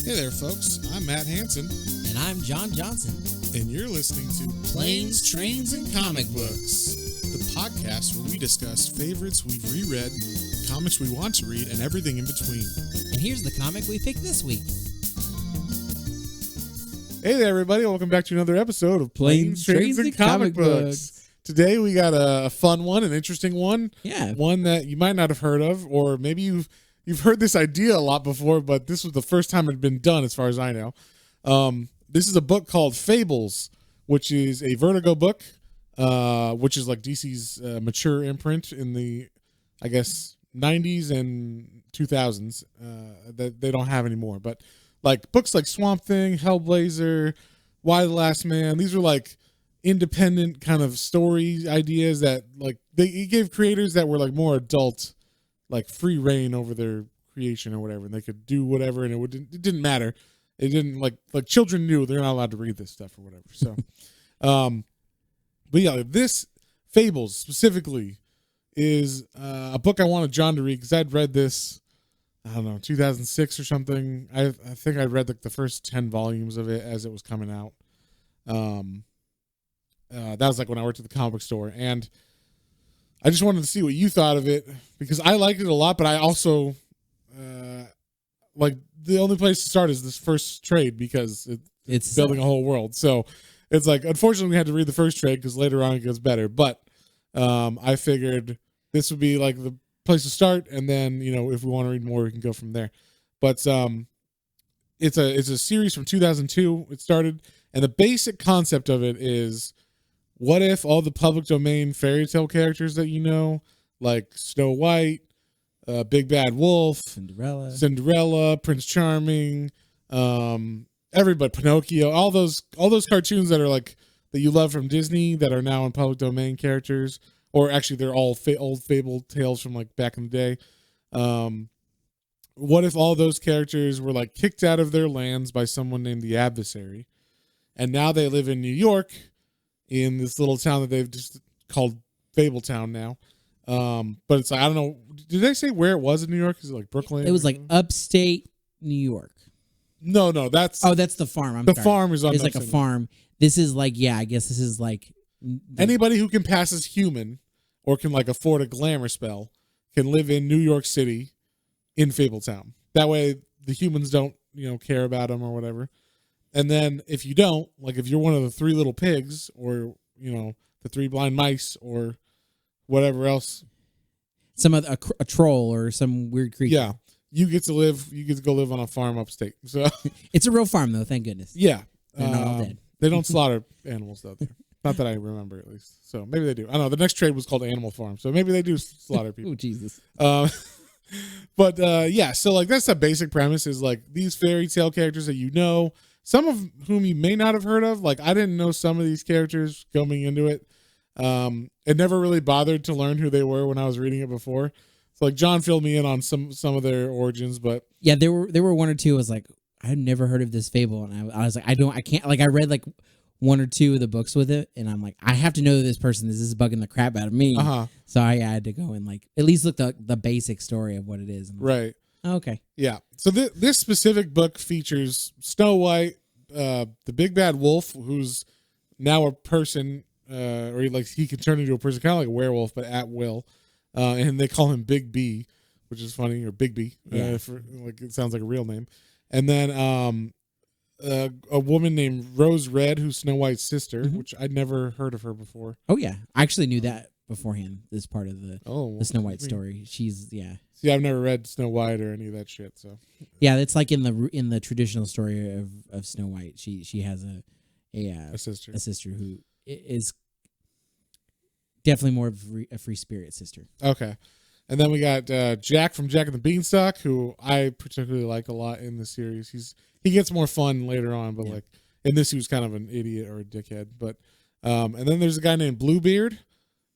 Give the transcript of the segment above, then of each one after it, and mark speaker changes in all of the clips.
Speaker 1: Hey there, folks. I'm Matt Hansen.
Speaker 2: And I'm John Johnson.
Speaker 1: And you're listening to
Speaker 2: Planes, Trains, and Comic
Speaker 1: Books, the podcast where we discuss favorites we've reread, comics we want to read, and everything in between.
Speaker 2: And here's the comic we picked this week.
Speaker 1: Hey there, everybody. Welcome back to another episode of
Speaker 2: Planes, Trains, and Comic Books.
Speaker 1: Today we got a fun one, an interesting one.
Speaker 2: Yeah.
Speaker 1: One that you might not have heard of, or maybe you've heard this idea a lot before, but this was the first time it had been done as far as I know. This is a book called Fables, which is a Vertigo book, which is like DC's mature imprint in the, I guess, 90s and 2000s that they don't have anymore. But like books like Swamp Thing, Hellblazer, Why the Last Man, these were like independent kind of story ideas that like he gave creators that were like more adult, like free reign over their creation or whatever, and they could do whatever, and it didn't matter. It didn't like children knew they're not allowed to read this stuff or whatever. So, but yeah, this Fables specifically is a book I wanted John to read because I'd read this, I don't know, 2006 or something. I think I read like the first 10 volumes of it as it was coming out. That was like when I worked at the comic book store, and I just wanted to see what you thought of it because I liked it a lot, but I also like the only place to start is this first trade because it's building a whole world. So it's like, unfortunately, we had to read the first trade because later on it gets better. But I figured this would be like the place to start, and then if we want to read more, we can go from there. But it's a series from 2002. It started, and the basic concept of it is, what if all the public domain fairy tale characters that you know, like Snow White, Big Bad Wolf, Cinderella, Prince Charming, everybody, Pinocchio, all those cartoons that are like that you love from Disney that are now in public domain characters, or actually they're all old fable tales from like back in the day. What if all those characters were like kicked out of their lands by someone named the Adversary, and now they live in New York in this little town that they've just called Fabletown now. But it's like, I don't know. Did they say where it was in New York? Is it like Brooklyn?
Speaker 2: It was like upstate New York.
Speaker 1: No, that's
Speaker 2: the farm.
Speaker 1: The farm is on.
Speaker 2: It's like a farm. This is like, I guess this is like
Speaker 1: anybody who can pass as human or can like afford a glamour spell can live in New York City in Fabletown. That way the humans don't, care about them or whatever. And then if you don't, like if you're one of the three little pigs or, the three blind mice or whatever else.
Speaker 2: Some other a troll or some weird creature.
Speaker 1: Yeah. You get to go live on a farm upstate. So
Speaker 2: it's a real farm though, thank goodness.
Speaker 1: Yeah.
Speaker 2: They're not all dead.
Speaker 1: They don't slaughter animals out there. Not that I remember, at least. So maybe they do. I don't know. The next trade was called Animal Farm. So maybe they do slaughter people.
Speaker 2: Oh, Jesus.
Speaker 1: But yeah, so like that's the basic premise is like these fairy tale characters that some of whom you may not have heard of. Like I didn't know some of these characters going into it. It never really bothered to learn who they were when I was reading it before. So like John filled me in on some of their origins, but
Speaker 2: yeah, there were one or two. I was like, I had never heard of this fable, and I was like, I can't. Like I read like one or two of the books with it, and I'm like, I have to know this person. This is bugging the crap out of me. So I had to go and like at least look the basic story of what it is.
Speaker 1: Right.
Speaker 2: Like, okay.
Speaker 1: Yeah. So this specific book features Snow White, the Big Bad Wolf, who's now a person, or he can turn into a person, kind of like a werewolf, but at will. And they call him Big B, which is funny, or Big B.
Speaker 2: Yeah.
Speaker 1: It sounds like a real name. And then a woman named Rose Red, who's Snow White's sister, which I'd never heard of her before.
Speaker 2: Oh yeah, I actually knew that beforehand. This part of the Snow White story. She's
Speaker 1: See, I've never read Snow White or any of that shit. So
Speaker 2: yeah, it's like in the traditional story of Snow White. She has a sister who is definitely more of a free spirit sister.
Speaker 1: Okay. And then we got Jack from Jack and the Beanstalk, who I particularly like a lot in the series. He gets more fun later on, but like in this he was kind of an idiot or a dickhead. But and then there's a guy named Bluebeard,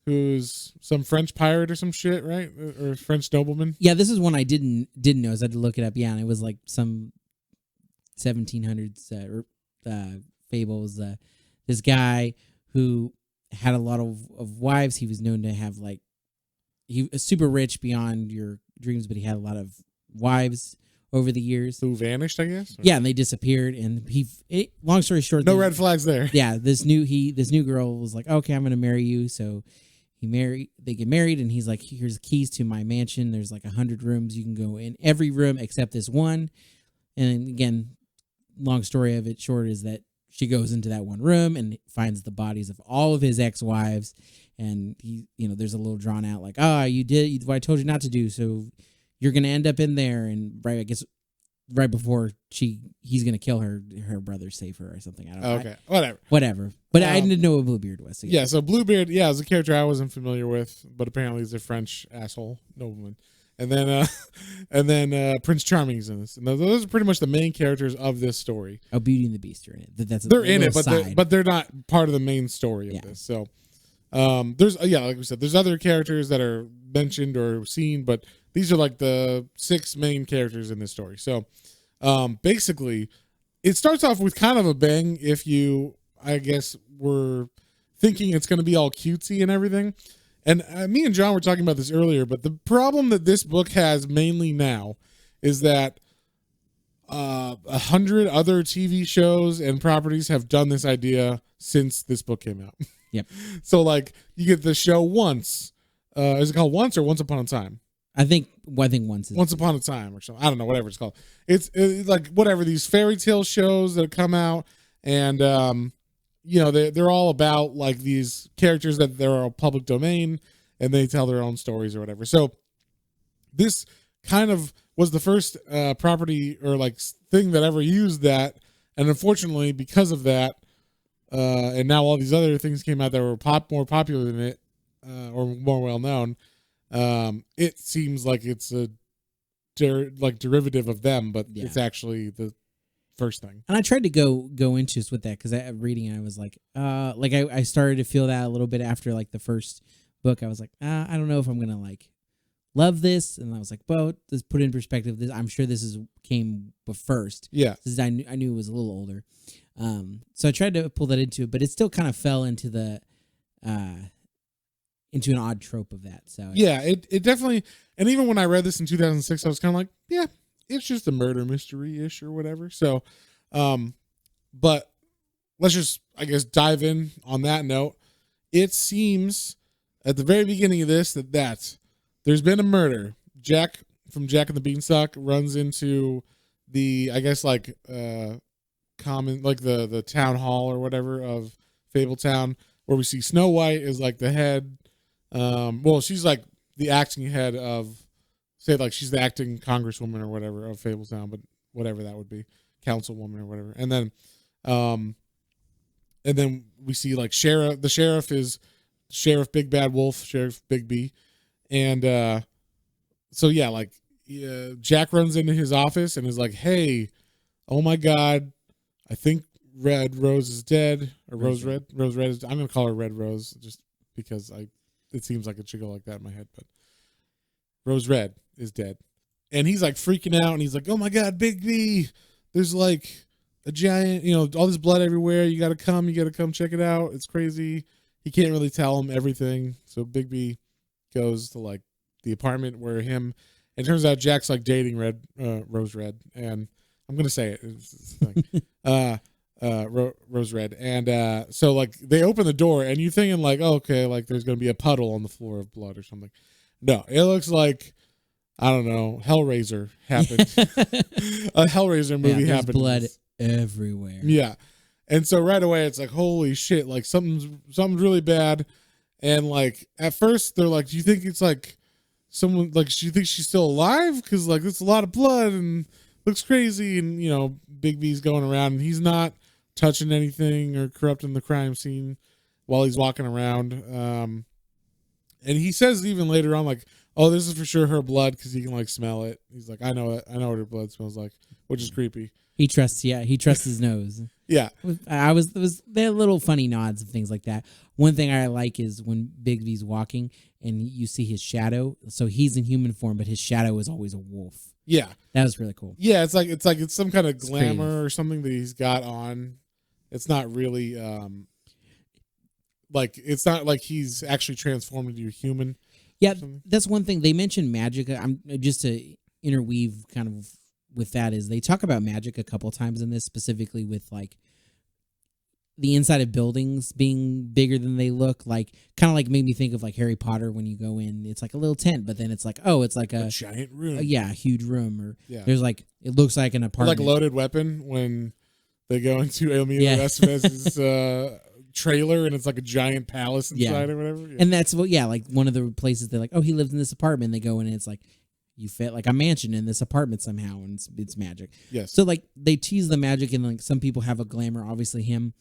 Speaker 1: who's some French pirate or some shit, right? Or French nobleman.
Speaker 2: Yeah, this is one I didn't know. So I had to look it up. Yeah, and it was like some 1700s fables. This guy who had a lot of wives. He was known to have he was super rich beyond your dreams, but he had a lot of wives over the years.
Speaker 1: Who vanished, I guess? Or?
Speaker 2: Yeah, and they disappeared. And long story short,
Speaker 1: no red flags there.
Speaker 2: Yeah, this new girl was like, okay, I'm gonna marry you. So they get married, and he's like, here's the keys to my mansion. There's like 100 rooms. You can go in every room except this one. And again, long story of it short is that she goes into that one room and finds the bodies of all of his ex-wives. And there's a little drawn out like, you did what I told you not to do. So you're going to end up in there. And right before he's going to kill her brother save her or something. I don't know.
Speaker 1: Okay. Whatever.
Speaker 2: But I didn't know what Bluebeard was.
Speaker 1: So so Bluebeard, is a character I wasn't familiar with, but apparently he's a French asshole nobleman. And then Prince Charming is in this. And those are pretty much the main characters of this story.
Speaker 2: Oh, Beauty and the Beast are in it.
Speaker 1: They're in it, but they're not part of the main story of this. So there's like we said, there's other characters that are mentioned or seen, but these are like the 6 main characters in this story. So basically it starts off with kind of a bang if you, I guess, were thinking it's going to be all cutesy and everything. And me and John were talking about this earlier, but the problem that this book has mainly now is that 100 other TV shows and properties have done this idea since this book came out.
Speaker 2: Yep.
Speaker 1: So like you get the show Once. Is it called Once or Once Upon a Time?
Speaker 2: I think Once is
Speaker 1: Once Upon a Time or something. I don't know, whatever it's called. It's like whatever, these fairy tale shows that come out, and they're all about like these characters that they're all public domain and they tell their own stories or whatever. So this kind of was the first property or like thing that ever used that. And unfortunately, because of that, and now all these other things came out that were more popular than it, or more well known, it seems like it's a derivative of them, but it's actually the first thing.
Speaker 2: And I tried to go into this with that because reading it, I was like I started to feel that a little bit after like the first book. I was like, I don't know if I'm gonna like love this, and I was like, well, let's put it in perspective. I'm sure this came first.
Speaker 1: Yeah,
Speaker 2: because I knew it was a little older. So I tried to pull that into it, but it still kind of fell into the into an odd trope of that. So
Speaker 1: yeah, it definitely. And even when I read this in 2006, I was kind of like, yeah, it's just a murder mystery-ish or whatever. So, but let's just, I guess, dive in on that note. It seems at the very beginning of this that there's been a murder. Jack from Jack and the Beanstalk runs into the, I guess, like common, like the town hall or whatever of Fabletown, where we see Snow White is like the head. Well, she's like the acting head of, say, like she's the acting congresswoman or whatever of Fabletown, but whatever that would be, councilwoman or whatever. And then we see like sheriff. The sheriff is Sheriff Big Bad Wolf, Sheriff Big B, and so yeah, like Jack runs into his office and is like, "Hey, oh my God, I think Red Rose is dead, or Rose Red is. I'm gonna call her Red Rose just because it seems like it should go like that in my head, but Rose Red is dead." And he's like freaking out, and he's like, "Oh my God, Big B, there's like a giant, all this blood everywhere. You gotta come check it out. It's crazy." He can't really tell him everything, so Big B goes to like the apartment where it turns out Jack's like dating Rose Red, and I'm gonna say it. It's like, Rose Red, and so like they open the door, and you're thinking like, oh, okay, like there's gonna be a puddle on the floor of blood or something. No, it looks like, I don't know, Hellraiser happened. A Hellraiser movie happened.
Speaker 2: Blood everywhere.
Speaker 1: Yeah. And so right away it's like, holy shit, like something's really bad. And like at first they're like, do you think it's like someone, like, do you think she's still alive? Because like it's a lot of blood and looks crazy. And Big B's going around and he's not touching anything or corrupting the crime scene while he's walking around. And he says even later on, like, oh, this is for sure her blood because he can like smell it. He's like, I know what her blood smells like, which is creepy.
Speaker 2: He trusts his nose.
Speaker 1: Yeah.
Speaker 2: They had little funny nods and things like that. One thing I like is when Big V's walking and you see his shadow. So he's in human form, but his shadow is always a wolf. Yeah. That was really cool.
Speaker 1: Yeah, it's some kind of glamour or something that he's got on. It's not really it's not like he's actually transformed into a human.
Speaker 2: Yeah, that's one thing. They mentioned magic. I'm just to interweave kind of with that is they talk about magic a couple times in this, specifically with like the inside of buildings being bigger than they look, like kind of like made me think of like Harry Potter when you go in, it's like a little tent, but then it's like, oh, it's like a
Speaker 1: giant room.
Speaker 2: A huge room. Or there's like, it looks like an apartment.
Speaker 1: Like Loaded Weapon when they go into Emilio Estevez's trailer and it's like a giant palace inside or whatever. Yeah.
Speaker 2: And that's what, like one of the places they're like, oh, he lives in this apartment. They go in and it's like, you fit like a mansion in this apartment somehow, and it's magic.
Speaker 1: Yes.
Speaker 2: So like they tease the magic, and like some people have a glamour. Obviously, him,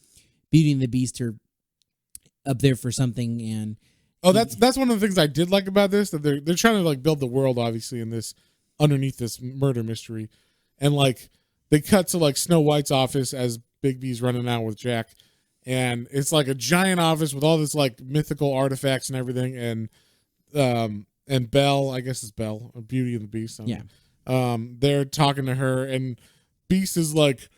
Speaker 2: Beauty and the Beast are up there for something. And
Speaker 1: that's one of the things I did like about this, that they're trying to like build the world, obviously, in this underneath this murder mystery, and like they cut to like Snow White's office as Bigby's running out with Jack, and it's like a giant office with all this like mythical artifacts and everything, and Belle, I guess it's Belle, Beauty and the Beast. They're talking to her, and Beast is like,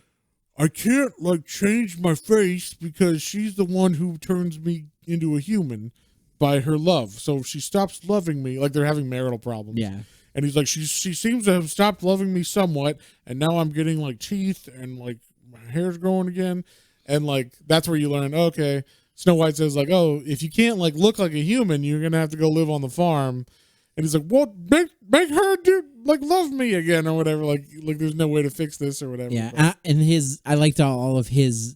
Speaker 1: I can't like change my face because she's the one who turns me into a human by her love. So if she stops loving me, like they're having marital problems.
Speaker 2: Yeah.
Speaker 1: And he's like, she seems to have stopped loving me somewhat, and now I'm getting like teeth and like my hair's growing again. And like that's where you learn, okay, Snow White says like, oh, if you can't like look like a human, you're gonna have to go live on the farm. And he's like, well, make her like love me again or whatever. Like there's no way to fix this or whatever.
Speaker 2: Yeah, and I liked all of his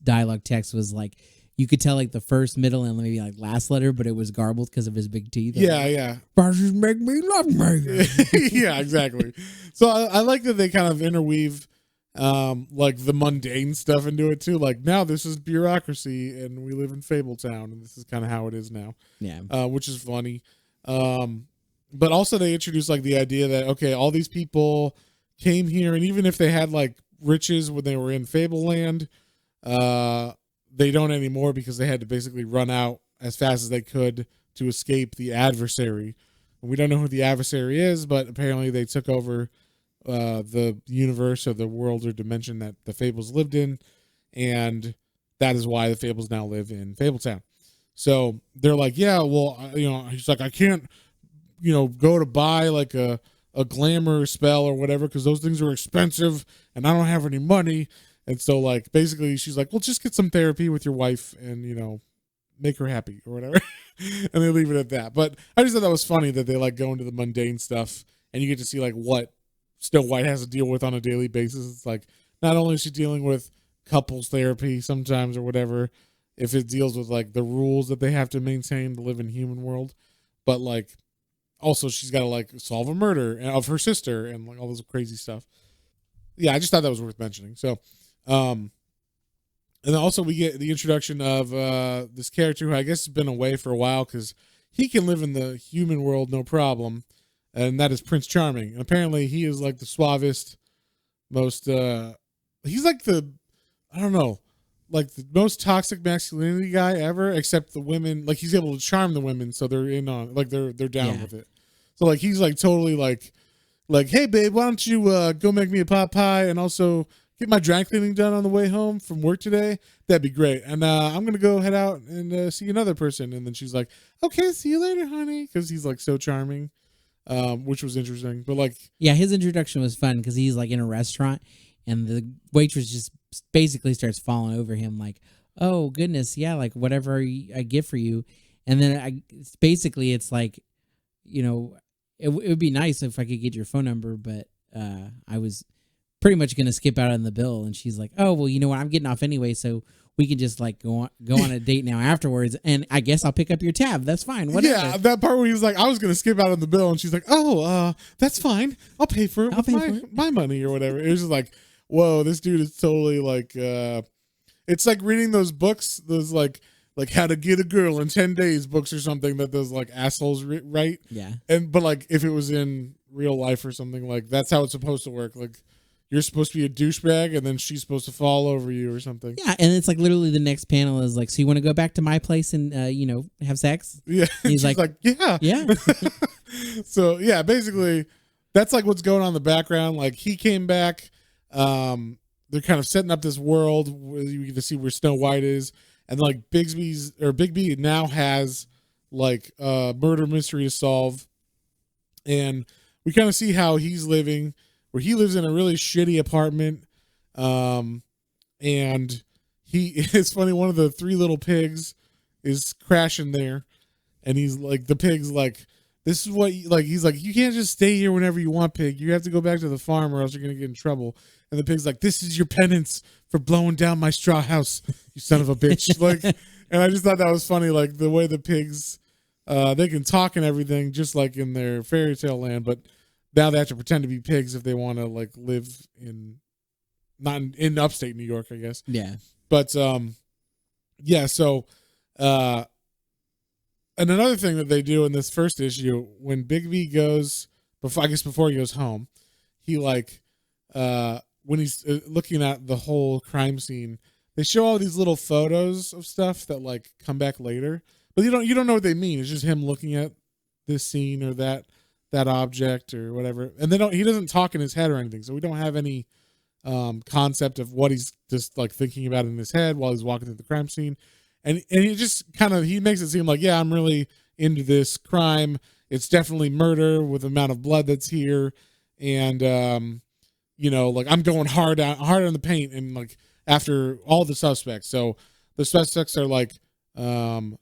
Speaker 2: dialogue text was like, you could tell like the first, middle, and maybe like last letter, but it was garbled because of his big teeth.
Speaker 1: Yeah.
Speaker 2: Brushes make me love me.
Speaker 1: Yeah, exactly. So I like that they kind of interweave like the mundane stuff into it too. Like now this is bureaucracy and we live in Fabletown, and this is kind of how it is now.
Speaker 2: Yeah.
Speaker 1: Which is funny. But also they introduced like the idea that, okay, all these people came here, and even if they had like riches when they were in Fableland, they don't anymore because they had to basically run out as fast as they could to escape the Adversary. And we don't know who the Adversary is, but apparently they took over the universe or the world or dimension that the Fables lived in, and that is why the Fables now live in Fabletown. So they're like, yeah, well, he's like, I can't, go to buy like a glamour spell or whatever because those things are expensive and I don't have any money. And so like basically she's like, well, just get some therapy with your wife and make her happy or whatever. And they leave it at that. But I just thought that was funny that they like go into the mundane stuff and you get to see like what Snow White has to deal with on a daily basis. It's like not only is she dealing with couples therapy sometimes or whatever, if it deals with like the rules that they have to maintain to live in human world, but like also she's got to like solve a murder of her sister and like all this crazy stuff. Yeah, I just thought that was worth mentioning. So, and then also we get the introduction of this character who I guess has been away for a while because he can live in the human world no problem, and that is Prince Charming. And apparently he is like the suavest, most he's like the, I don't know, like the most toxic masculinity guy ever, except the women, like he's able to charm the women so they're in on, like they're down with it. So like he's like totally like, hey babe, why don't you go make me a pot pie and also get my dry cleaning done on the way home from work today? That'd be great. And I'm gonna go head out and see another person. And then she's like, okay, see you later, honey, because he's like so charming, which was interesting. But like,
Speaker 2: yeah, his introduction was fun because he's like in a restaurant and the waitress just basically starts falling over him like, oh goodness, yeah, like whatever I get for you. And then it's like, it would be nice if I could get your phone number, but I was pretty much going to skip out on the bill. And she's like, oh, well, you know what? I'm getting off anyway, so we can just like go on a date now afterwards. And I guess I'll pick up your tab. That's fine. Whatever.
Speaker 1: Yeah, that part where he was like, I was going to skip out on the bill. And she's like, oh, that's fine. I'll pay for it with my money or whatever. It was just like, whoa, this dude is totally like, it's like reading those books, those like How to Get a Girl in 10 Days books or something that those like assholes write.
Speaker 2: Yeah.
Speaker 1: But like if it was in real life or something, like that's how it's supposed to work. Like you're supposed to be a douchebag and then she's supposed to fall over you or something.
Speaker 2: Yeah. And it's like literally the next panel is like, so you want to go back to my place and, have sex?
Speaker 1: Yeah.
Speaker 2: And he's like,
Speaker 1: yeah.
Speaker 2: Yeah.
Speaker 1: So yeah, basically that's like what's going on in the background. Like he came back. They're kind of setting up this world where you get to see where Snow White is. And like Bigby now has like a murder mystery to solve. And we kind of see how he's living where he lives in a really shitty apartment. And it's funny, one of the 3 little pigs is crashing there, and he's like, the pig's like, this is what, he's like, you can't just stay here whenever you want, pig. You have to go back to the farm or else you're going to get in trouble. And the pig's like, this is your penance for blowing down my straw house, you son of a bitch. And I just thought that was funny, like the way the pigs, they can talk and everything, just like in their fairy tale land, but now they have to pretend to be pigs if they want to like live not in upstate New York, I guess.
Speaker 2: Yeah.
Speaker 1: But yeah, so and another thing that they do in this first issue, when Bigby goes before he goes home, he when he's looking at the whole crime scene, they show all these little photos of stuff that like come back later, but you don't know what they mean. It's just him looking at this scene or that object or whatever, and he doesn't talk in his head or anything, so we don't have any concept of what he's just like thinking about in his head while he's walking through the crime scene. And he just he makes it seem like, yeah, I'm really into this crime. It's definitely murder with the amount of blood that's here. And, like I'm going hard on the paint and like after all the suspects. So the suspects are like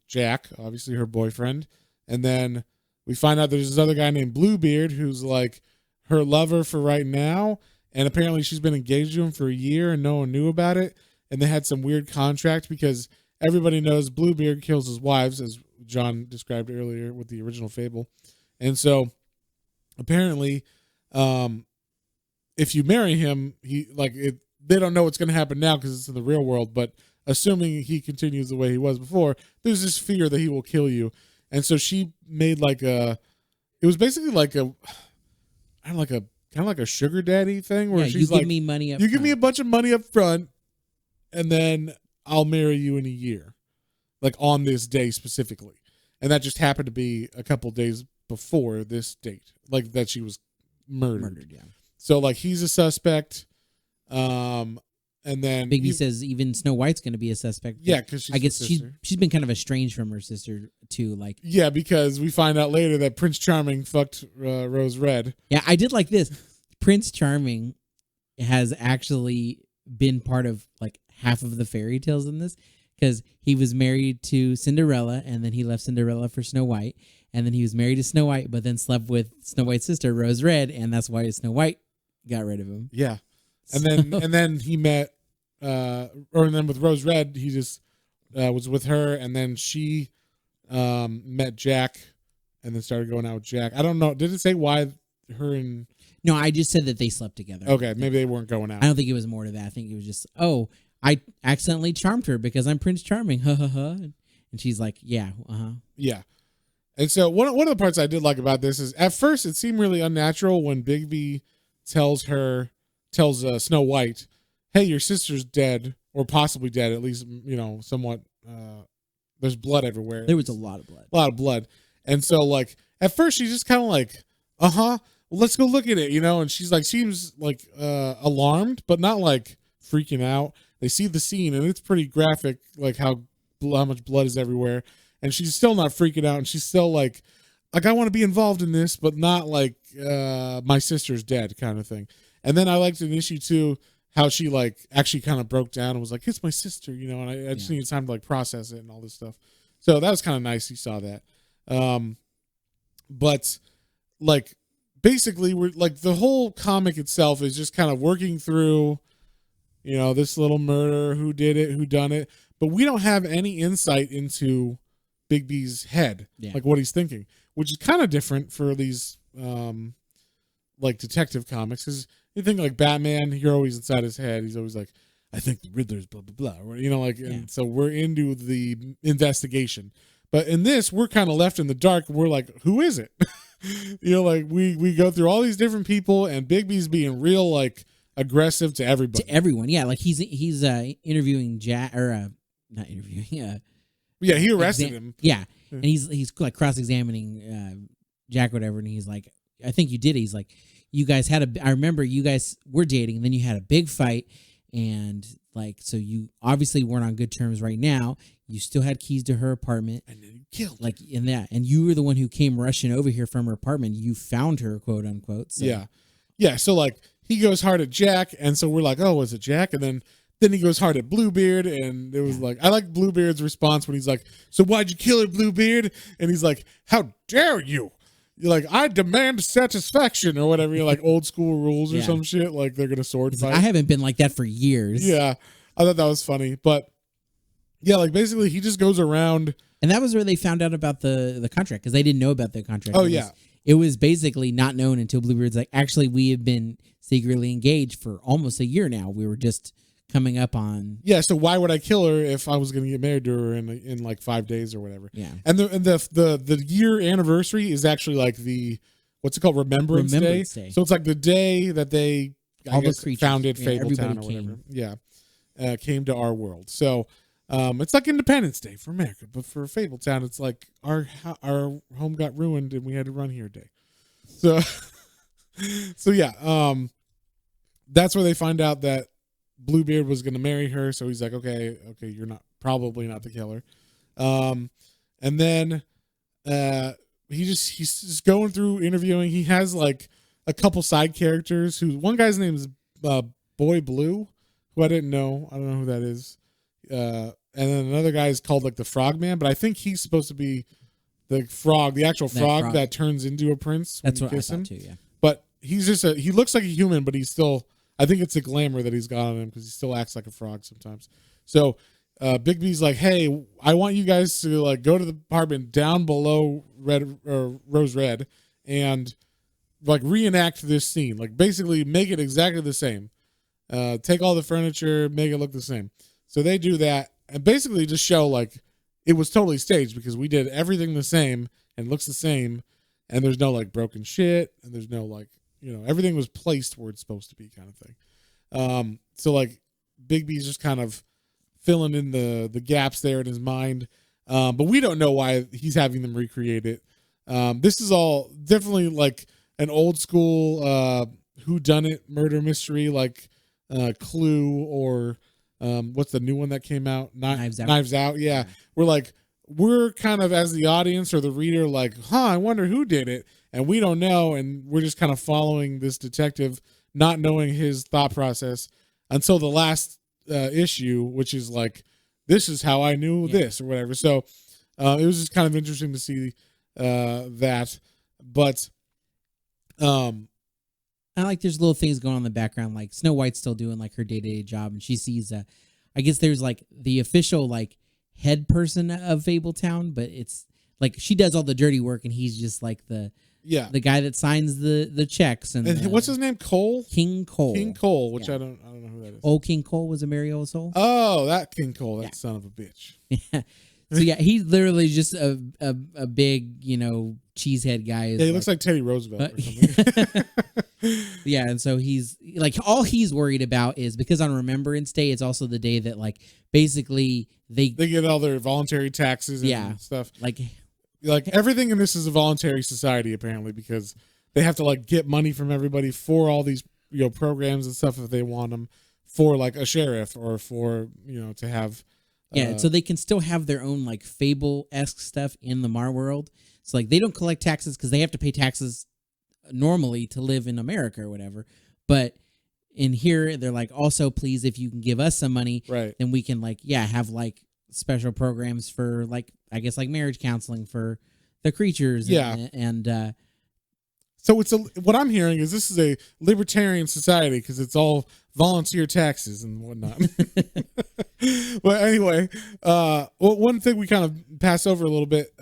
Speaker 1: Jack, obviously her boyfriend. And then we find out there's this other guy named Bluebeard who's like her lover for right now. And apparently she's been engaged to him for a year and no one knew about it. And they had some weird contract because everybody knows Bluebeard kills his wives, as John described earlier with the original Fable. And so apparently, if you marry him, they don't know what's going to happen now because it's in the real world. But assuming he continues the way he was before, there's this fear that he will kill you. And so she made it was basically like kind of like a sugar daddy thing where she's
Speaker 2: you give me money up
Speaker 1: you
Speaker 2: front.
Speaker 1: give me a bunch of money up front, and then I'll marry you in a year, like on this day specifically. And that just happened to be a couple days before this date, like that she was murdered.
Speaker 2: Yeah.
Speaker 1: So like he's a suspect. And then
Speaker 2: Bigby says even Snow White's going to be a suspect.
Speaker 1: Yeah, because
Speaker 2: I guess she's been kind of estranged from her sister too. Like,
Speaker 1: yeah, because we find out later that Prince Charming fucked Rose Red.
Speaker 2: Yeah, I did like this. Prince Charming has actually been part of like half of the fairy tales in this, because he was married to Cinderella and then he left Cinderella for Snow White, and then he was married to Snow White but then slept with Snow White's sister Rose Red, and that's why Snow White got rid of him.
Speaker 1: Yeah. And then he met and then with Rose Red he just was with her, and then she met Jack and then started going out with Jack. I don't know, did it say why her and...
Speaker 2: No, I just said that they slept together.
Speaker 1: Okay, maybe they weren't going out.
Speaker 2: I don't think it was more to that. I think it was just, I accidentally charmed her because I'm Prince Charming. Ha ha ha. And she's like, yeah,
Speaker 1: Yeah. And so one of the parts I did like about this is at first it seemed really unnatural when Bigby tells Snow White, hey, your sister's dead, or possibly dead, at least, somewhat, there's blood everywhere.
Speaker 2: There was a lot of blood.
Speaker 1: A lot of blood. And so like at first she's just kind of like, well, let's go look at it, and she's like, seems like alarmed, but not like freaking out. They see the scene and it's pretty graphic, like how much blood is everywhere, and she's still not freaking out, and she's still like I want to be involved in this, but not like my sister's dead kind of thing. And then I liked in issue 2 how she like actually kind of broke down and was like, it's my sister, and I just needed time to like process it and all this stuff. So that was kind of nice. You saw that. But like basically we're like the whole comic itself is just kind of working through, this little murder, who did it, who done it, but we don't have any insight into Bigby's head, like what he's thinking, which is kind of different for these like detective comics, because you think like Batman, you're always inside his head. He's always like, I think the Riddler's blah blah blah, and so we're into the investigation. But in this, we're kind of left in the dark. We're like, who is it? Like we go through all these different people, and Bigby's being real like aggressive to everybody.
Speaker 2: To everyone, yeah. Like he's interviewing Jack, or not interviewing.
Speaker 1: Yeah, he arrested him.
Speaker 2: Yeah, and he's like cross-examining Jack, whatever, and he's like, I think you did it. He's like, you guys I remember you guys were dating, and then you had a big fight, and like, so you obviously weren't on good terms right now. You still had keys to her apartment,
Speaker 1: and then you killed her.
Speaker 2: Like in that, and you were the one who came rushing over here from her apartment. You found her, quote unquote. So.
Speaker 1: Yeah. So like he goes hard at Jack, and so we're like, oh, was it Jack? And then he goes hard at Bluebeard, and it was like, I like Bluebeard's response when he's like, so why'd you kill her, Bluebeard? And he's like, how dare you? You're like, I demand satisfaction or whatever. You're like old school rules or some shit. Like they're gonna sword fight.
Speaker 2: I haven't been like that for years.
Speaker 1: Yeah, I thought that was funny, but yeah, like basically he just goes around.
Speaker 2: And that was where they found out about the contract because they didn't know about the contract.
Speaker 1: Oh yeah,
Speaker 2: it was basically not known until Bluebeard's like, actually, we have been secretly engaged for almost a year now. We were just coming up on.
Speaker 1: Yeah, so why would I kill her if I was going to get married to her in like 5 days or whatever?
Speaker 2: Yeah.
Speaker 1: And the year anniversary is actually like the, what's it called? Remembrance Day. So it's like the day that they founded Fabletown or whatever. Yeah. Came to our world. So it's like Independence Day for America, but for Fabletown, it's like our home got ruined and we had to run here day. So so yeah, that's where they find out that Bluebeard was going to marry her, so he's like, okay, you're probably not the killer. And then he's just going through interviewing. He has like a couple side characters who one guy's name is Boy Blue, who I didn't know. I don't know who that is. And then another guy is called like the Frogman, but I think he's supposed to be the frog, the actual frog that turns into a prince.
Speaker 2: That's what I thought too, yeah.
Speaker 1: But he's just he looks like a human, but he's still, I think it's the glamour that he's got on him because he still acts like a frog sometimes. So Big B's like, hey, I want you guys to like go to the apartment down below Rose Red and like reenact this scene. Like basically make it exactly the same. Take all the furniture, make it look the same. So they do that and basically just show like it was totally staged because we did everything the same and looks the same. And there's no like broken shit and there's no like, everything was placed where it's supposed to be kind of thing. So like Big B's just kind of filling in the gaps there in his mind. But we don't know why he's having them recreate it. This is all definitely like an old school whodunit murder mystery like Clue or what's the new one that came out? Knives Out. Yeah. We're kind of as the audience or the reader like, I wonder who did it. And we don't know, and we're just kind of following this detective, not knowing his thought process until the last issue, which is like, this is how I knew this or whatever. So it was just kind of interesting to see that. But
Speaker 2: I like there's little things going on in the background, like Snow White's still doing like her day-to-day job, and she sees, I guess there's like the official like head person of Fabletown, but it's like she does all the dirty work, and he's just like the guy that signs the checks. And
Speaker 1: what's his name?
Speaker 2: King Cole,
Speaker 1: which I don't know who that is.
Speaker 2: Old King Cole was a Mary Old Soul.
Speaker 1: Oh, that King Cole, that son of a bitch.
Speaker 2: Yeah. So yeah, he's literally just a big cheesehead guy.
Speaker 1: Yeah, he looks like Teddy Roosevelt or something.
Speaker 2: Yeah, and so he's like, all he's worried about is because on Remembrance Day, it's also the day that like basically they
Speaker 1: get all their voluntary taxes and stuff. Like everything in this is a voluntary society apparently because they have to like get money from everybody for all these programs and stuff if they want them for like a sheriff or for to have.
Speaker 2: So they can still have their own like Fable-esque stuff in the Mar world. So like they don't collect taxes because they have to pay taxes normally to live in America or whatever. But in here, they're like, also, please, if you can give us some money,
Speaker 1: right,
Speaker 2: then we can have like special programs for like, I guess like marriage counseling for the creatures.
Speaker 1: Yeah.
Speaker 2: And
Speaker 1: so what I'm hearing is this is a libertarian society because it's all volunteer taxes and whatnot. But anyway, one thing we kind of passed over a little bit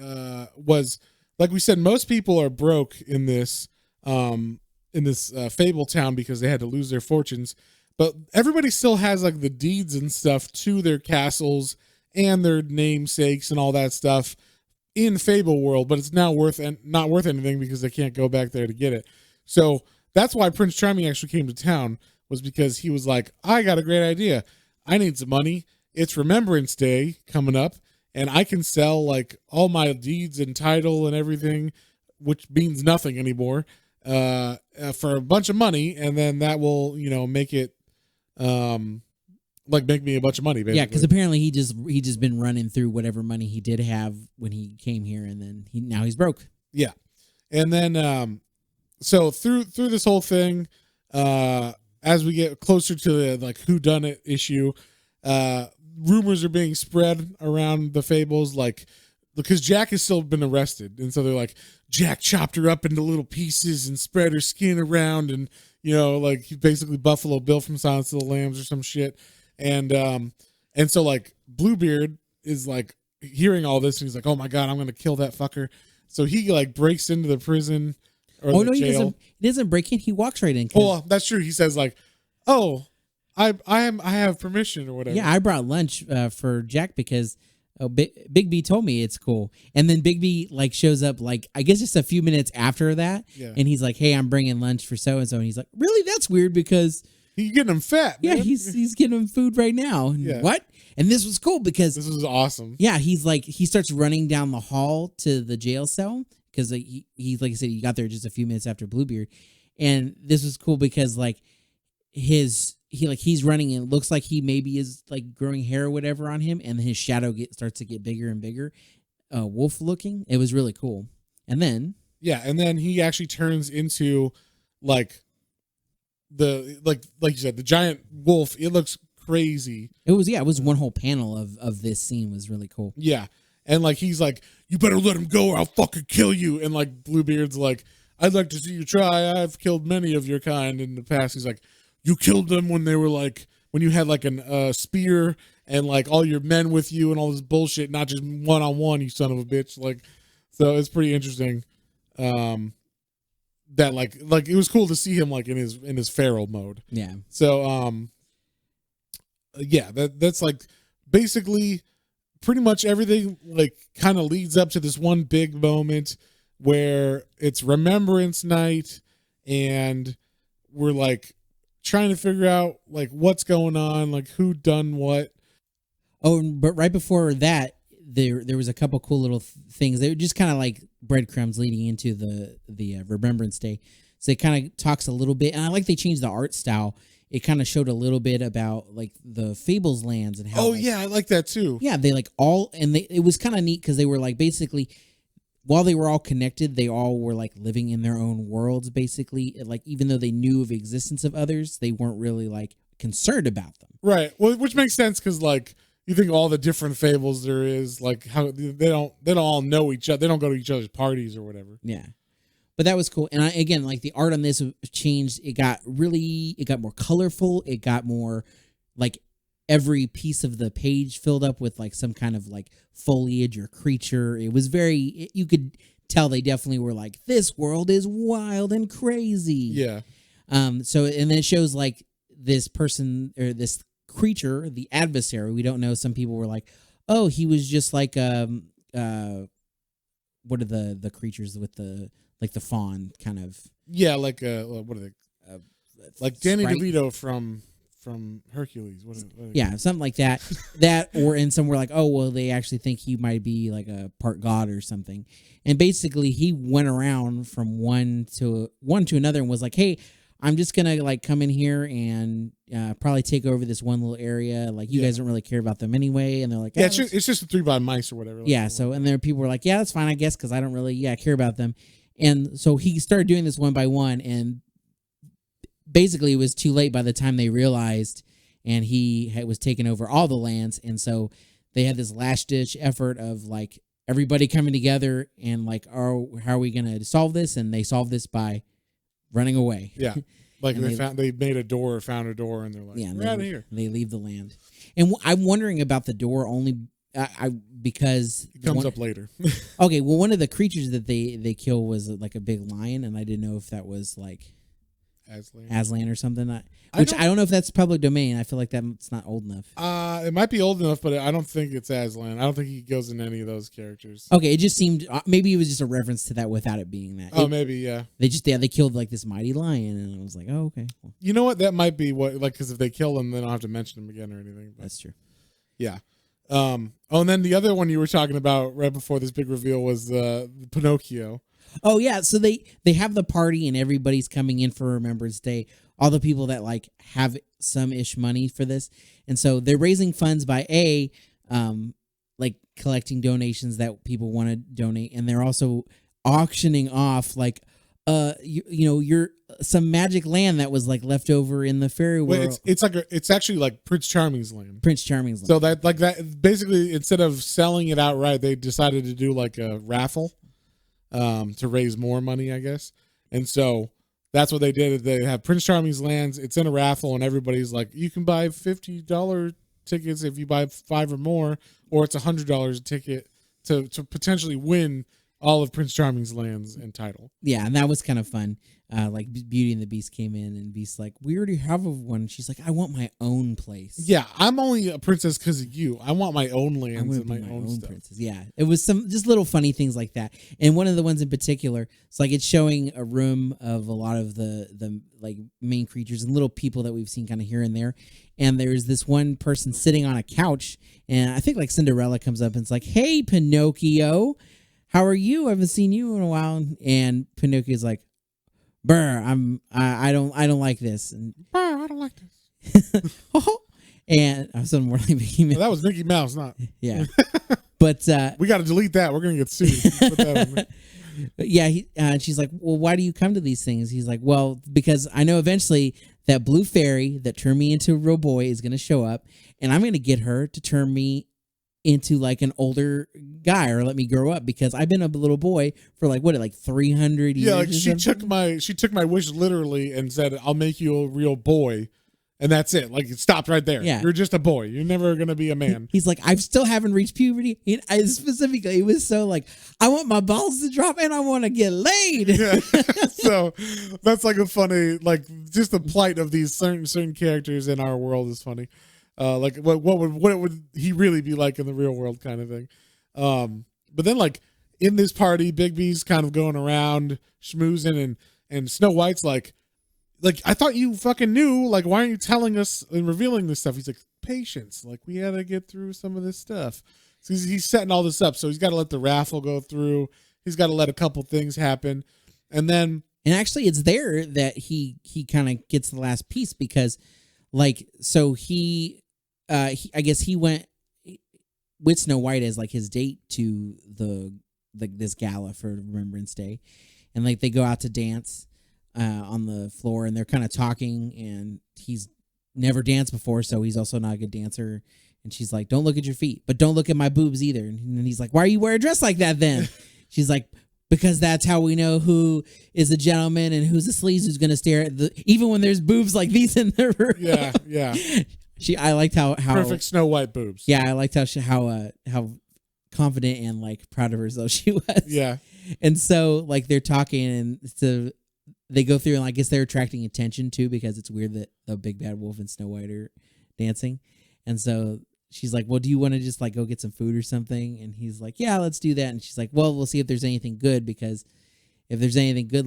Speaker 1: was, like we said, most people are broke in this Fabletown because they had to lose their fortunes. But everybody still has like the deeds and stuff to their castles and their namesakes and all that stuff in Fable world, but it's now not worth anything because they can't go back there to get it. So that's why Prince Charming actually came to town, was because he was like, I got a great idea. I need some money. It's Remembrance Day coming up, and I can sell like all my deeds and title and everything, which means nothing anymore, for a bunch of money, and then that will, make it make me a bunch of money, basically.
Speaker 2: Yeah, because apparently he just been running through whatever money he did have when he came here, and then now he's broke.
Speaker 1: Yeah, and then so through this whole thing, As we get closer to the like whodunit issue, rumors are being spread around the Fables, like because Jack has still been arrested, and so they're like Jack chopped her up into little pieces and spread her skin around, and like he's basically Buffalo Bill from Silence of the Lambs or some shit, and so like Bluebeard is like hearing all this, and he's like, oh my god, I'm gonna kill that fucker. So he like breaks into the prison or the jail.
Speaker 2: He doesn't break in. He walks right in.
Speaker 1: Well, that's true. He says like, oh, I have permission or whatever.
Speaker 2: Yeah, I brought lunch for Jack because Big B told me it's cool. And then Big B like shows up like I guess just a few minutes after that, and he's like, "Hey, I'm bringing lunch for so and so." And he's like, "Really? That's weird because
Speaker 1: he's getting him fat."
Speaker 2: Yeah,
Speaker 1: man.
Speaker 2: he's getting him food right now.
Speaker 1: Yeah.
Speaker 2: What? And this was cool because
Speaker 1: this was awesome.
Speaker 2: Yeah, he's like he starts running down the hall to the jail cell because he like I said he got there just a few minutes after Bluebeard, and this was cool because like he's running and it looks like he maybe is like growing hair or whatever on him, and then his shadow starts to get bigger and bigger, wolf looking. It was really cool. And then
Speaker 1: he actually turns into like like you said, the giant wolf. It looks crazy.
Speaker 2: It was one whole panel of this scene was really cool.
Speaker 1: Yeah. And like he's like, you better let him go or I'll fucking kill you. And like Bluebeard's like, I'd like to see you try. I've killed many of your kind in the past. He's like, you killed them when they were like, when you had like a spear and like all your men with you and all this bullshit, not just one-on-one, you son of a bitch. Like, so it's pretty interesting. That like it was cool to see him like in his feral mode.
Speaker 2: Yeah.
Speaker 1: So that's like basically pretty much everything like kind of leads up to this one big moment where it's Remembrance Night and we're like trying to figure out like what's going on, like who done what.
Speaker 2: Oh, but right before that, there was a couple cool little things. They were just kind of like breadcrumbs leading into the Remembrance Day. So it kind of talks a little bit, and I like they changed the art style. It kind of showed a little bit about like the Fables lands and how.
Speaker 1: Oh yeah, I like that too.
Speaker 2: Yeah, they like all, and it was kind of neat because they were like basically, while they were all connected, they all were like living in their own worlds basically. Like even though they knew of the existence of others, they weren't really like concerned about them.
Speaker 1: Right. Well, which makes sense because like you think all the different Fables there is, like how they don't all know each other. They don't go to each other's parties or whatever.
Speaker 2: Yeah. But that was cool. And again, like the art on this changed. It got more colorful. It got more like every piece of the page filled up with like some kind of like foliage or creature. It was you could tell they definitely were like, this world is wild and crazy.
Speaker 1: Yeah.
Speaker 2: So, and then it shows like this person or this creature, the Adversary. We don't know. Some people were like, oh, he was just like, what are the creatures with the, like the fawn kind of.
Speaker 1: Yeah, like what are they? Like Danny
Speaker 2: sprite?
Speaker 1: DeVito from Hercules. What
Speaker 2: yeah, something like that. And some were like, oh well, they actually think he might be like a part god or something. And basically, he went around from one to another and was like, hey, I'm just gonna like come in here and probably take over this one little area. Like you guys don't really care about them anyway. And they're like,
Speaker 1: yeah, it's just a 3 by mice or whatever.
Speaker 2: Yeah. So and then people were like, yeah, that's fine, I guess, because I don't really care about them. And so he started doing this one by one, and basically it was too late by the time they realized, and he was taking over all the lands. And so they had this last ditch effort of like everybody coming together and like, how are we going to solve this? And they solved this by running away.
Speaker 1: Yeah. Like they made a door, found a door, and they're like, we're out of here.
Speaker 2: They leave the land. And I'm wondering about the door only because
Speaker 1: it comes up later.
Speaker 2: Okay, well, one of the creatures that they kill was like a big lion, and I didn't know if that was like Aslan or something. I don't know if that's public domain. I feel like that's not old enough.
Speaker 1: It might be old enough, but I don't think it's Aslan. I don't think he goes in any of those characters.
Speaker 2: Okay, it just seemed maybe it was just a reference to that without it being that.
Speaker 1: Maybe yeah.
Speaker 2: They killed like this mighty lion, and I was like, oh okay. Well,
Speaker 1: you know what? That might be what because if they kill him, they don't have to mention him again or anything. But.
Speaker 2: That's true.
Speaker 1: Yeah. And then the other one you were talking about right before this big reveal was Pinocchio.
Speaker 2: Oh yeah, so they have the party and everybody's coming in for Remembrance Day. All the people that like have some ish money for this, and so they're raising funds by like collecting donations that people want to donate, and they're also auctioning off like you're some magic land that was like left over in the fairy world.
Speaker 1: It's actually like Prince Charming's land.
Speaker 2: Prince Charming's land.
Speaker 1: So that basically, instead of selling it outright, they decided to do like a raffle to raise more money, I guess. And so that's what they did. They have Prince Charming's lands. It's in a raffle, and everybody's like, you can buy $50 tickets if you buy 5 or more, or it's $100 a ticket to potentially win all of Prince Charming's lands and title.
Speaker 2: Yeah, and that was kind of fun. Like Beauty and the Beast came in, and Beast's like, we already have one. She's like, I want my own place.
Speaker 1: Yeah, I'm only a princess because of you. I want my own lands and my own stuff.
Speaker 2: Princess. Yeah, it was some just little funny things like that. And one of the ones in particular, it's like it's showing a room of a lot of the like main creatures and little people that we've seen kind of here and there. And there's this one person sitting on a couch, and I think like Cinderella comes up and it's like, hey, Pinocchio, how are you? I haven't seen you in a while. And Pinocchio's like, Burr, I don't like this. And
Speaker 1: Burr, I don't like this.
Speaker 2: And I was more like Mickey Mouse.
Speaker 1: Well, that was Mickey Mouse, not.
Speaker 2: Yeah. But
Speaker 1: we got to delete that. We're gonna get sued. Put that on there.
Speaker 2: But yeah, she's like, well, why do you come to these things? He's like, well, because I know eventually that blue fairy that turned me into a real boy is gonna show up, and I'm gonna get her to turn me into like an older guy or let me grow up, because I've been a little boy for like 300 years.
Speaker 1: Yeah, like she took my wish literally and said, I'll make you a real boy, and that's it. Like, it stopped right there.
Speaker 2: Yeah,
Speaker 1: you're just a boy. You're never gonna be a man.
Speaker 2: He's like, I still haven't reached puberty. And I specifically, it was so like, I want my balls to drop and I want to get laid.
Speaker 1: Yeah. So that's like a funny, like, just the plight of these certain characters in our world is funny. Like what would he really be like in the real world, kind of thing. But then like in this party, Big B's kind of going around schmoozing, and Snow White's like I thought you fucking knew. Like, why aren't you telling us and revealing this stuff? He's like, patience. Like, we had to get through some of this stuff. So he's setting all this up. So he's got to let the raffle go through. He's got to let a couple things happen, and
Speaker 2: actually it's there that he kind of gets the last piece, because like, so I guess he went with Snow White as like his date to this gala for Remembrance Day, and like they go out to dance on the floor, and they're kind of talking, and he's never danced before, so he's also not a good dancer. And she's like, don't look at your feet, but don't look at my boobs either. And he's like, why are you wearing a dress like that then? She's like, because that's how we know who is a gentleman and who's a sleaze who's going to stare at even when there's boobs like these in the room.
Speaker 1: Yeah.
Speaker 2: I liked how
Speaker 1: perfect Snow White boobs.
Speaker 2: Yeah, I liked how confident and like proud of herself she was.
Speaker 1: Yeah.
Speaker 2: And so like they're talking, and so they go through, and I guess they're attracting attention too, because it's weird that the big bad wolf and Snow White are dancing. And so she's like, well, do you want to just like go get some food or something? And he's like, yeah, let's do that. And she's like, well, we'll see if there's anything good, because if there's anything good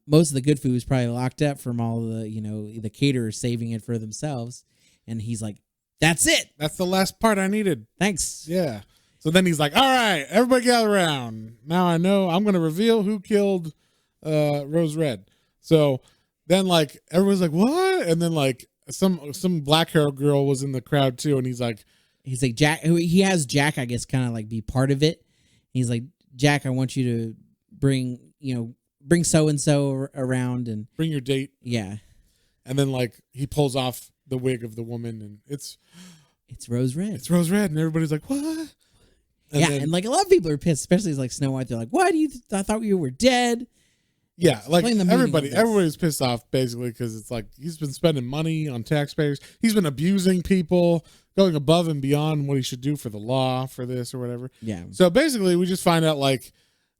Speaker 2: most of the good food is probably locked up from all the, the caterers saving it for themselves. And he's like, that's it.
Speaker 1: That's the last part I needed.
Speaker 2: Thanks.
Speaker 1: Yeah. So then he's like, all right, everybody gather around. Now I know I'm going to reveal who killed Rose Red. So then like everyone's like, what? And then like some black hair girl was in the crowd too. And he's like
Speaker 2: Jack, he has Jack, I guess, kind of like be part of it. He's like, Jack, I want you to bring so-and-so around and
Speaker 1: bring your date.
Speaker 2: Yeah.
Speaker 1: And then like he pulls off the wig of the woman, and it's
Speaker 2: Rose Red.
Speaker 1: It's Rose Red. And everybody's like, what?
Speaker 2: And like a lot of people are pissed, especially like Snow White. They're like, why I thought you were dead.
Speaker 1: Yeah, like everybody's pissed off basically, because it's like he's been spending money on taxpayers. He's been abusing people, going above and beyond what he should do for the law for this or whatever.
Speaker 2: Yeah.
Speaker 1: So basically, we just find out like,